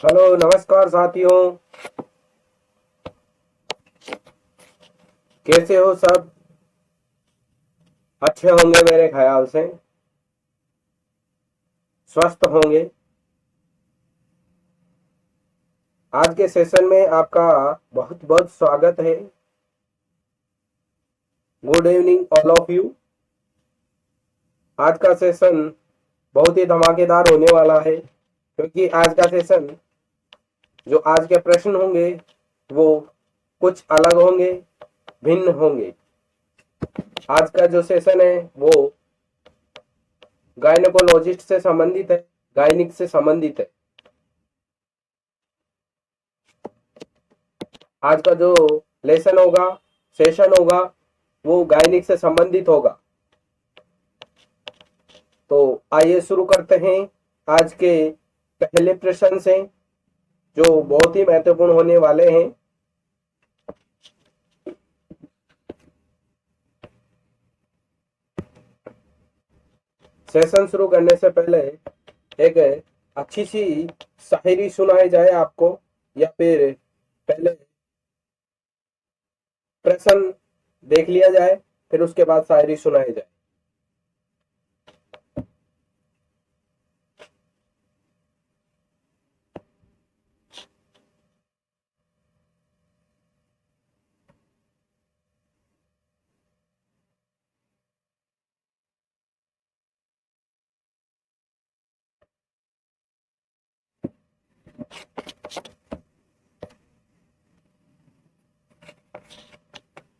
Hello नमस्कार साथियों। कैसे हो सब? अच्छे होंगे मेरे ख्याल से। स्वस्थ होंगे। आज के सेशन में आपका बहुत बहुत स्वागत है। Good evening all of you. आज का सेशन बहुत ही धमाकेदार होने वाला है, क्योंकि आज का सेशन जो आज के प्रश्न होंगे वो कुछ अलग होंगे, भिन्न होंगे। आज का जो सेशन है वो गायनेकोलॉजिस्ट से संबंधित है, गायनिक से संबंधित है। आज का जो लेसन होगा, सेशन होगा, वो गायनिक से संबंधित होगा। तो आइए शुरू करते हैं आज के पहले प्रश्न से, जो बहुत ही महत्वपूर्ण होने वाले हैं। सेशन शुरू करने से पहले एक अच्छी सी शायरी सुनाई जाए आपको, या फिर पहले प्रश्न देख लिया जाए, फिर उसके बाद शायरी सुनाई जाए।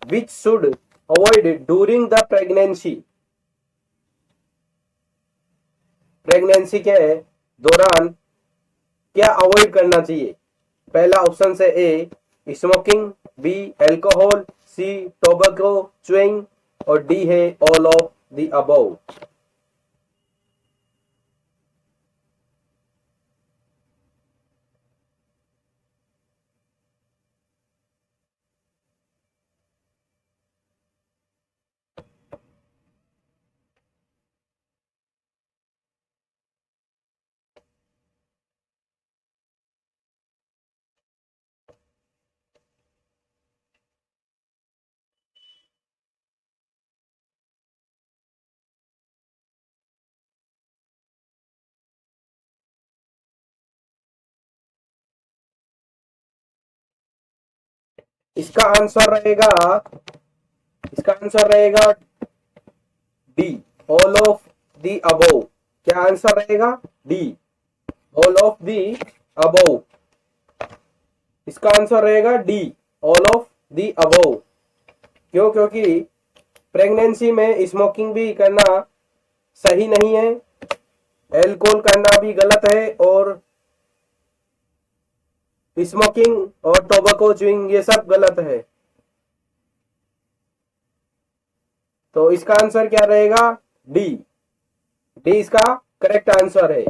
Which should avoid during the pregnancy? Pregnancy के दौरान क्या अवॉइड करना चाहिए? पहला ऑप्शन है ए स्मोकिंग, बी अल्कोहल, सी टोबैको च्यूइंग और डी है ऑल ऑफ द अबव। इसका आंसर रहेगा इसका आंसर रहेगा D, all of the above. क्या आंसर रहेगा? D, all of the above. इसका आंसर रहेगा D, all of the above. क्यों? क्योंकि प्रेगनेंसी में स्मोकिंग भी करना सही नहीं है, एल्कोहल करना भी गलत है, और स्मोकिंग और टोबैको च्यूइंग ये सब गलत है। तो इसका आंसर क्या रहेगा? डी। डी इसका करेक्ट आंसर है।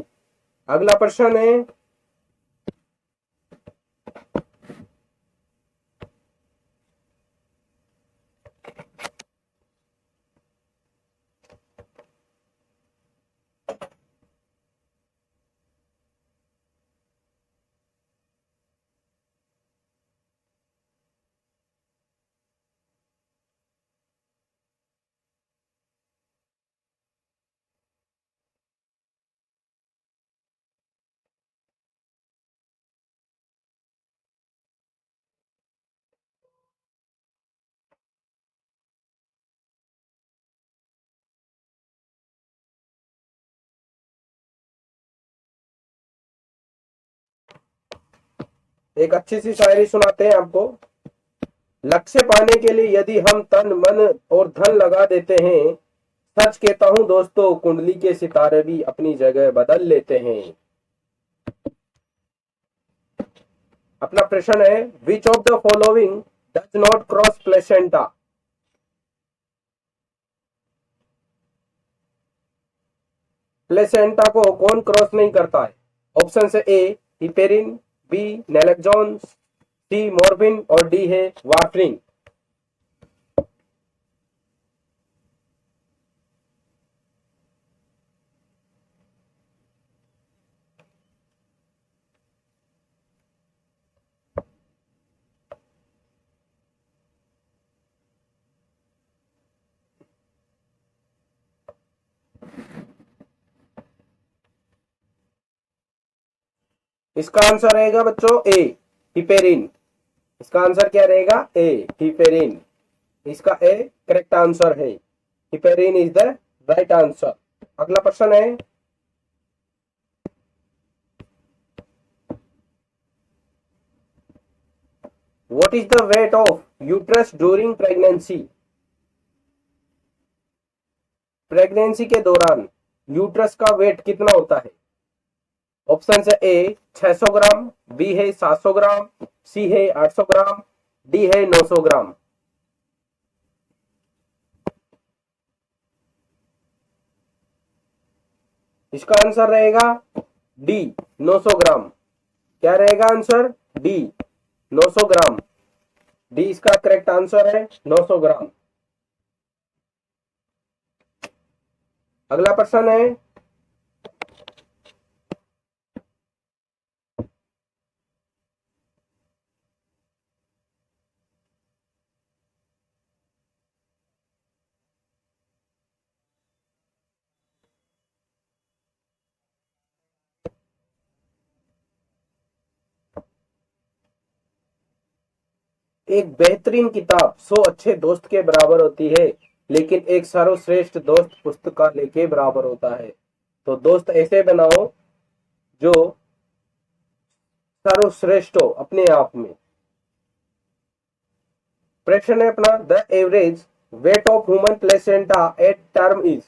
अगला प्रश्न है, एक अच्छी सी शायरी सुनाते हैं आपको। लक्ष्य पाने के लिए यदि हम तन मन और धन लगा देते हैं, सच कहता हूं दोस्तों, कुंडली के सितारे भी अपनी जगह बदल लेते हैं। अपना प्रश्न है, which of the following does not cross placenta? Placenta को कौन क्रॉस नहीं करता है? ऑप्शन है ए हिपेरिन, बी नेलेक्जॉन, सी मॉर्फिन और डी है वार्फरिन। इसका आंसर रहेगा बच्चों ए, हिपेरिन। इसका आंसर क्या रहेगा? ए, हिपेरिन। इसका ए करेक्ट आंसर है। Heparin is the right answer. अगला प्रश्न है, what is the weight of uterus during pregnancy? Pregnancy के दौरान यूट्रस का वेट कितना होता है? ऑप्शन है ए 600 ग्राम, बी है 700 ग्राम, सी है 800 ग्राम, डी है 900 ग्राम। इसका आंसर रहेगा डी, 900 ग्राम। क्या रहेगा आंसर? डी, 900 ग्राम। डी इसका करेक्ट आंसर है, 900 ग्राम। अगला प्रश्न है, एक बेहतरीन किताब 100 अच्छे दोस्त के बराबर होती है, लेकिन एक सर्वश्रेष्ठ दोस्त पुस्तकालय के बराबर होता है। तो दोस्त ऐसे बनाओ जो सर्वश्रेष्ठ हो अपने आप में। प्रश्न है अपना, the average weight of human placenta at term is?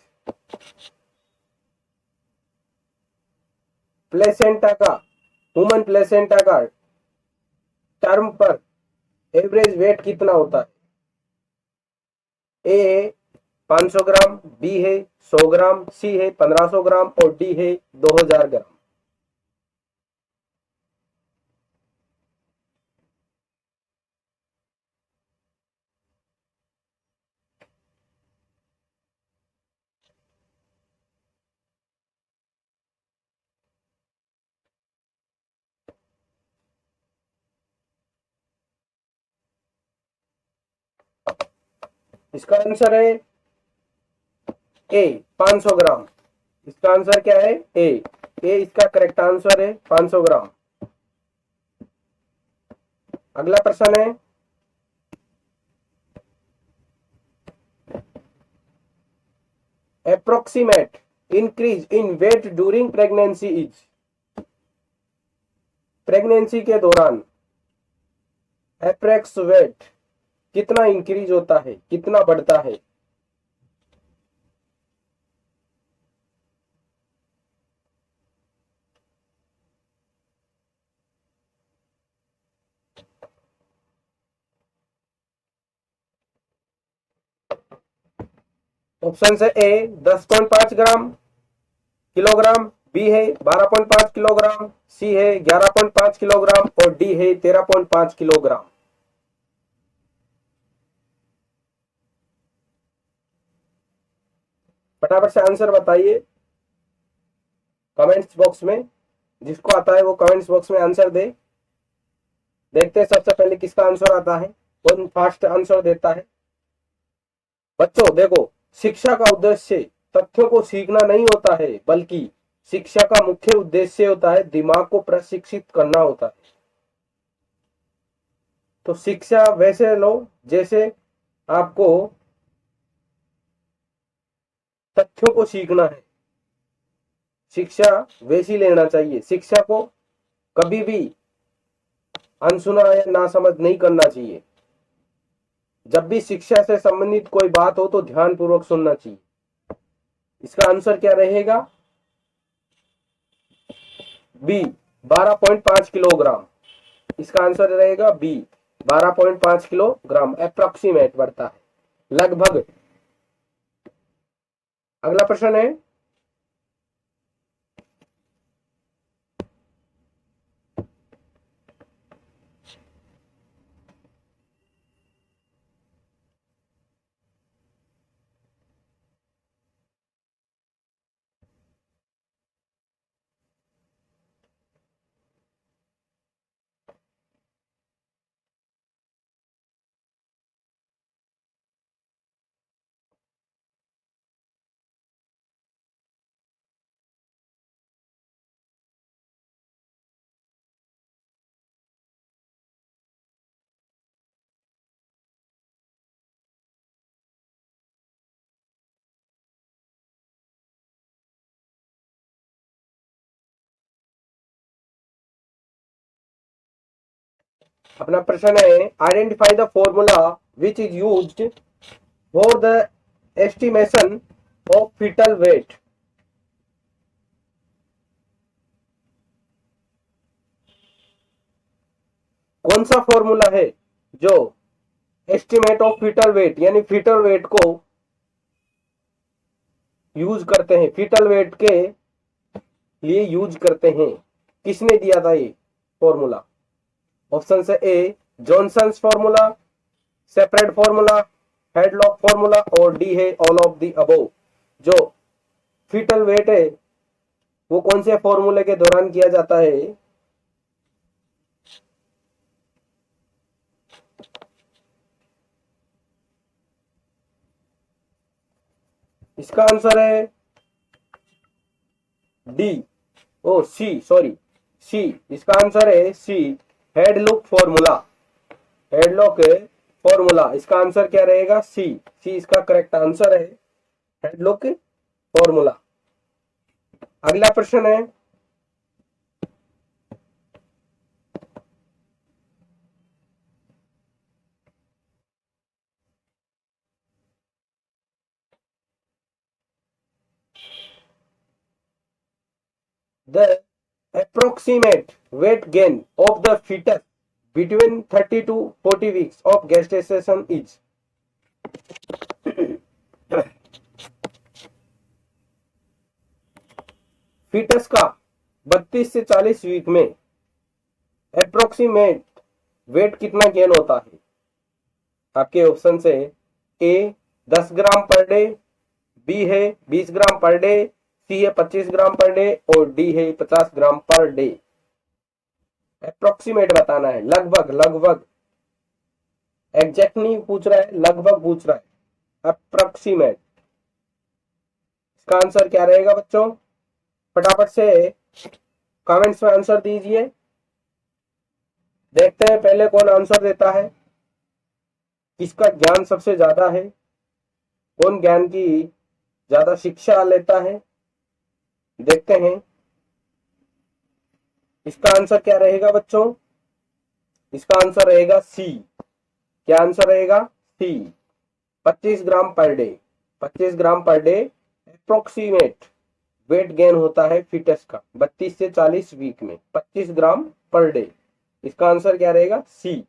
Placenta का, ह्यूमन प्लेसेंटा का टर्म पर एवरेज वेट कितना होता है? ए है 500 ग्राम, बी है 100 ग्राम, सी है 1500 ग्राम और डी है 2000 ग्राम। इसका आंसर है ए, 500 ग्राम। इसका आंसर क्या है? ए, ए इसका करेक्ट आंसर है, 500 ग्राम। अगला प्रश्न है, approximate increase in weight during pregnancy is? Pregnancy के दौरान अप्रोक्स वेट कितना इंक्रीज होता है, कितना बढ़ता है? ऑप्शन है ए 10.5 ग्राम किलोग्राम, बी है 12.5 किलोग्राम, सी है 11.5 किलोग्राम और डी है 13.5 किलोग्राम। फटाफट से आंसर बताइए कमेंट्स बॉक्स में। जिसको आता है वो कमेंट्स बॉक्स में आंसर दे। देखते हैं सबसे पहले किसका आंसर आता है, कौन फास्ट आंसर देता है। बच्चों देखो, शिक्षा का उद्देश्य तथ्यों को सीखना नहीं होता है, बल्कि शिक्षा का मुख्य उद्देश्य होता है दिमाग को प्रशिक्षित करना होता है। तो शिक्षा वैसे लो जैसे आपको तथ्यों को सीखना है, शिक्षा वैसी लेना चाहिए। शिक्षा को कभी भी अनसुना या नासमझ नहीं करना चाहिए। जब भी शिक्षा से संबंधित कोई बात हो तो ध्यानपूर्वक सुनना चाहिए। इसका आंसर क्या रहेगा? B, 12.5 kilogram. इसका आंसर रहेगा बी, 12.5 किलोग्राम अप्रोक्सीमेट बढ़ता है, लगभग। अगला प्रश्न है, अपना प्रश्न है, identify the formula which is used for the estimation of foetal weight. कौन सा फॉर्मूला है जो एस्टिमेट ऑफ फीटल वेट यानी फीटल वेट को यूज करते हैं, फीटल वेट के लिए यूज करते हैं? किसने दिया था ये फॉर्मूला? ऑप्शन है A Johnson's formula, separate formula, headlock formula, और डी है ऑल ऑफ द अबोव। जो फीटल वेट है वो कौन से फॉर्मूले के दौरान किया जाता है? इसका आंसर है डी, ओ सी, सॉरी सी। इसका आंसर है सी, हेडलॉक फॉर्मूला। हेडलॉक फॉर्मूला, इसका आंसर क्या रहेगा? सी। सी इसका करेक्ट आंसर है, हेडलॉक फॉर्मूला। अगला प्रश्न है, the approximate weight gain of the fetus between 30 to 40 weeks of gestation is? Foetus का 32 से 40 वीक में अप्रोक्सीमेट वेट कितना गेन होता है? आपके ऑप्शन से ए 10 ग्राम पर डे, बी है 20 ग्राम पर डे, सी है 25 ग्राम पर डे, और डी है 50 ग्राम पर डे। अप्रोक्सीमेट बताना है, लगभग लगभग, एग्जैक्ट नहीं पूछ रहा है, लगभग पूछ रहा है, अप्रोक्सीमेट। इसका आंसर क्या रहेगा बच्चों? फटाफट से कमेंट्स में आंसर दीजिए। देखते हैं पहले कौन आंसर देता है, किसका ज्ञान सबसे ज्यादा है, कौन ज्ञान की ज्यादा शिक्षा लेता है। देखते हैं इसका आंसर क्या रहेगा बच्चों? इसका आंसर रहेगा सी। क्या आंसर रहेगा? सी, 25 ग्राम पर डे। 25 ग्राम per day approximate weight gain होता है फीटस का 32 से 40 वीक में, 25 ग्राम पर डे। इसका आंसर क्या रहेगा? सी।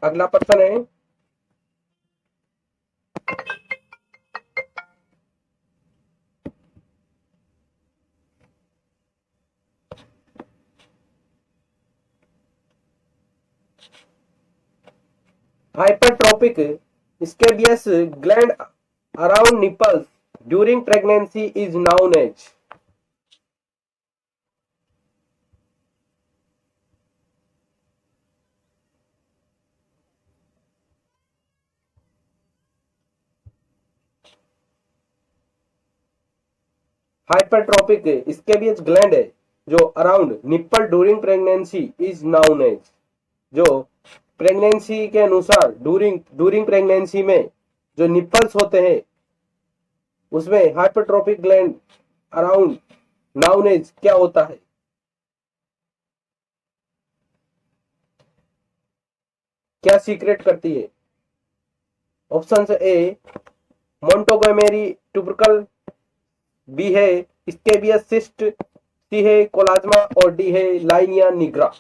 अगला प्रश्न है, hypertrophic scabious gland around nipples during pregnancy is known as? Hypertrophic sebaceous gland है जो around nipple during pregnancy is known as. जो प्रेगनेंसी के अनुसार ड्यूरिंग ड्यूरिंग प्रेगनेंसी में जो निप्पल्स होते हैं उसमें हाइपरट्रोपिक ग्लैंड अराउंड नाउन एज क्या होता है? क्या सीक्रेट करती है? ऑप्शन ए मोंटोगोमेरी ट्यूबरकल, बी है स्केबियस सिस्ट, सी है कोलाज्मा, और डी है लाइनिया निग्रा।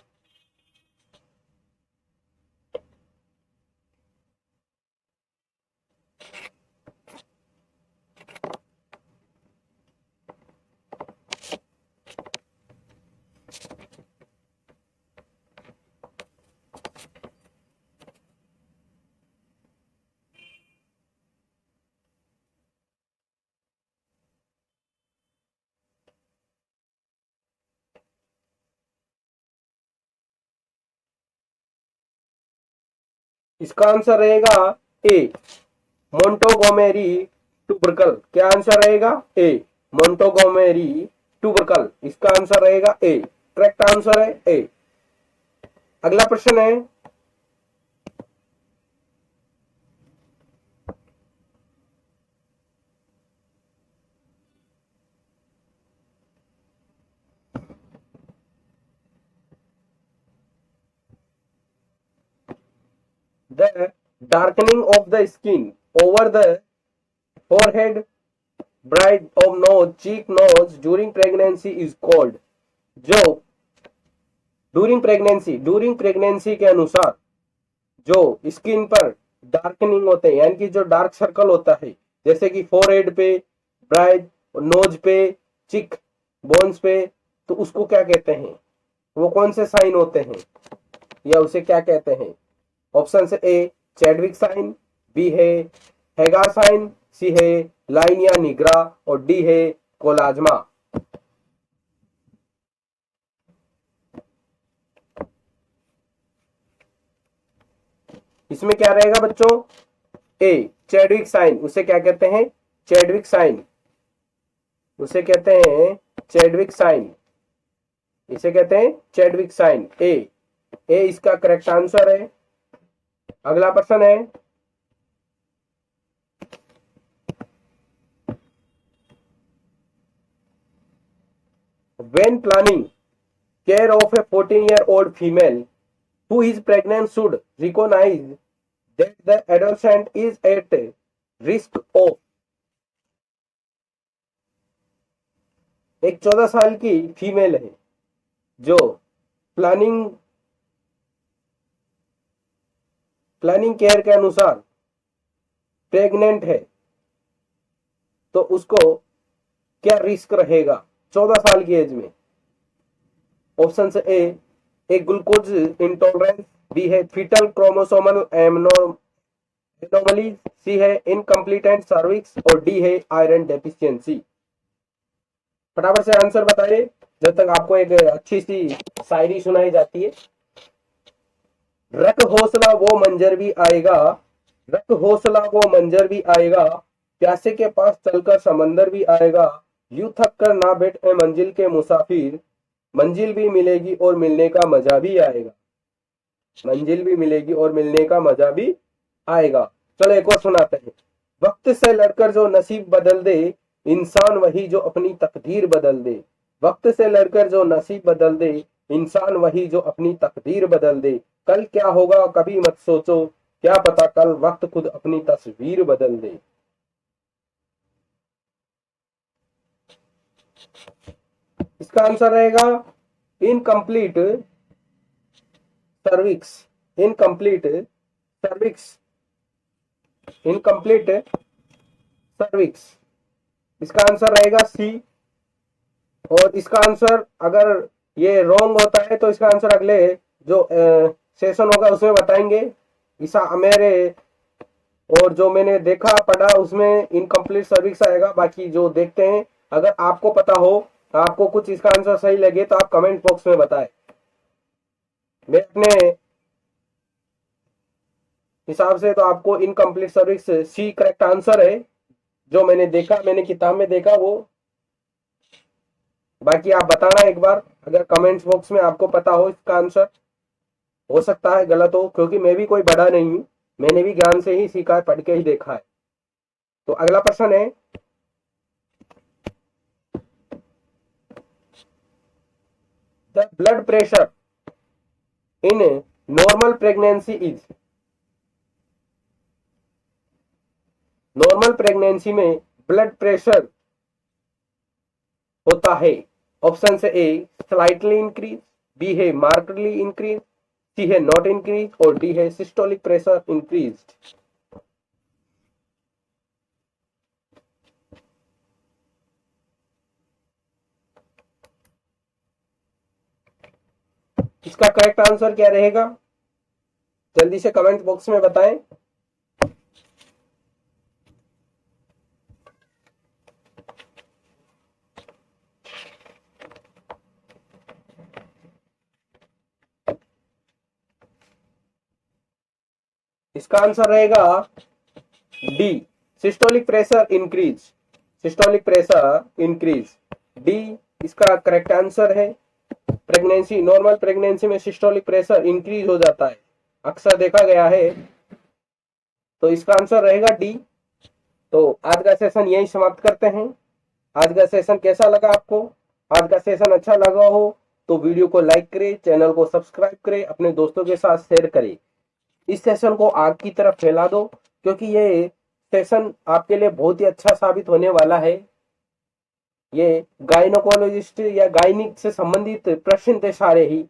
इसका आंसर रहेगा ए मोंटोगोमेरी ट्यूबरकल। क्या आंसर रहेगा? ए मोंटोगोमेरी ट्यूबरकल। इसका आंसर रहेगा ए, करेक्ट आंसर है ए। अगला प्रश्न है, the darkening of the skin over the forehead, bridge of nose, cheek nose during pregnancy is called. जो ड्यूरिंग प्रेगनेंसी के अनुसार जो स्किन पर डार्कनिंग होते हैं, यानी कि जो डार्क सर्कल होता है, जैसे कि फोरहेड पे, ब्राइड, नोज पे, चिक बोन्स पे, तो उसको क्या कहते हैं? वो कौन से साइन होते हैं या उसे क्या कहते हैं? ऑप्शन से ए चैडविक साइन, बी है हैगार साइन, सी है लाइन या निग्रा और डी है कोलाज्मा। इसमें क्या रहेगा बच्चों? ए चैडविक साइन, उसे क्या कहते हैं? चैडविक साइन, उसे कहते हैं चैडविक साइन, इसे कहते हैं चैडविक साइन। ए इसका करेक्ट आंसर है। अगला प्रश्न है, when planning care of a 14-year-old female who is pregnant should recognize that the adolescent is at risk of। एक 14 साल की फीमेल है जो प्लानिंग केयर के अनुसार प्रेग्नेंट है, तो उसको क्या रिस्क रहेगा 14 साल की एज में? ऑप्शन से ए ग्लूकोज इंटॉलरेंस, बी है फीटल क्रोमोसोमल एनोमली, सी है इनकम्प्लीट सर्विक्स और डी है आयरन डेफिशिएंसी। फटाफट से आंसर बताइए जब तक आपको एक अच्छी सी शायरी सुनाई जाती है। रख हौसला वो मंजर भी आएगा, रख हौसला वो मंजर भी आएगा, प्यासे के पास चलकर समंदर भी आएगा, यूं थक कर ना बैठ ए मंजिल के मुसाफिर, मंजिल भी मिलेगी और मिलने का मजा भी आएगा, मंजिल भी मिलेगी और मिलने का मजा भी आएगा। चलो एक और सुनाते हैं। वक्त से लड़कर जो नसीब बदल दे, इंसान वही जो अपनी तकदीर बदल दे। वक्त से लड़कर जो नसीब बदल दे, इंसान वही जो अपनी तकदीर बदल दे। कल क्या होगा कभी मत सोचो, क्या पता कल वक्त खुद अपनी तस्वीर बदल दे। इसका आंसर रहेगा incomplete cervix, incomplete cervix, incomplete cervix. इसका आंसर रहेगा सी। और इसका आंसर अगर ये रॉन्ग होता है तो इसका आंसर अगले जो सेशन होगा उसमें बताएंगे। इसा मेरे और जो मैंने देखा पढ़ा उसमें इनकम्प्लीट सर्विक्स आएगा। बाकी जो देखते हैं, अगर आपको पता हो, आपको कुछ इसका आंसर सही लगे तो आप कमेंट बॉक्स में बताएं। मैं अपने हिसाब से तो आपको incomplete cervix c correct answer है, जो मैंने देखा, मैंने किताब में देखा वो। बाकी आप बताना एक बार, अगर कमेंट्स बॉक्स में आपको पता हो इसका आंसर। हो सकता है गलत हो, क्योंकि मैं भी कोई बड़ा नहीं हूं, मैंने भी ज्ञान से ही सीखा है, पढ़ के ही देखा है। तो अगला प्रश्न है, the blood pressure in normal pregnancy is. Normal pregnancy में ब्लड प्रेशर होता है। ऑप्शन से ए स्लाइटली इंक्रीज, बी है मार्कडली इंक्रीज, सी है नॉट इंक्रीज और डी है सिस्टोलिक प्रेशर इंक्रीज्ड। इसका करेक्ट आंसर क्या रहेगा? जल्दी से कमेंट बॉक्स में बताएं। इसका आंसर रहेगा D systolic pressure increase, systolic pressure increase. D इसका करेक्ट आंसर है। प्रेगनेंसी, नॉर्मल प्रेगनेंसी में सिस्टोलिक प्रेशर इंक्रीज हो जाता है, अक्सर देखा गया है। तो इसका आंसर रहेगा डी। तो आज का सेशन यही समाप्त करते हैं। आज का सेशन कैसा लगा आपको? आज का सेशन अच्छा लगा हो तो वीडियो को लाइक करें, चैनल को सब्सक्राइब करें, अपने दोस्तों के साथ शेयर करें। इस सेशन को आग की तरफ फैला दो, क्योंकि ये सेशन आपके लिए बहुत ही अच्छा साबित होने वाला है। ये गायनोकोलॉजिस्ट या गायनिक से संबंधित प्रश्न थे सारे ही,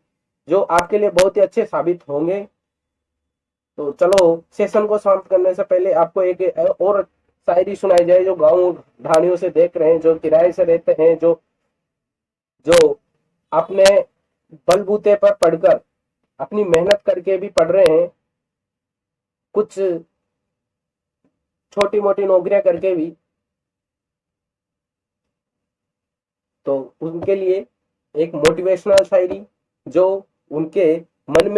जो आपके लिए बहुत ही अच्छे साबित होंगे। तो चलो, सेशन को समाप्त करने से पहले आपको एक और शायरी सुनाई जाए, जो गांव ढाणियों से देख रहे हैं, जो किराए से रहते हैं, जो जो अपने बलबूते पर पढ़कर, अपनी मेहनत करके भी पढ़ रहे हैं, कुछ छोटी मोटी नौकरियां करके भी, तो उनके लिए एक मोटिवेशनल शायरी जो उनके मन में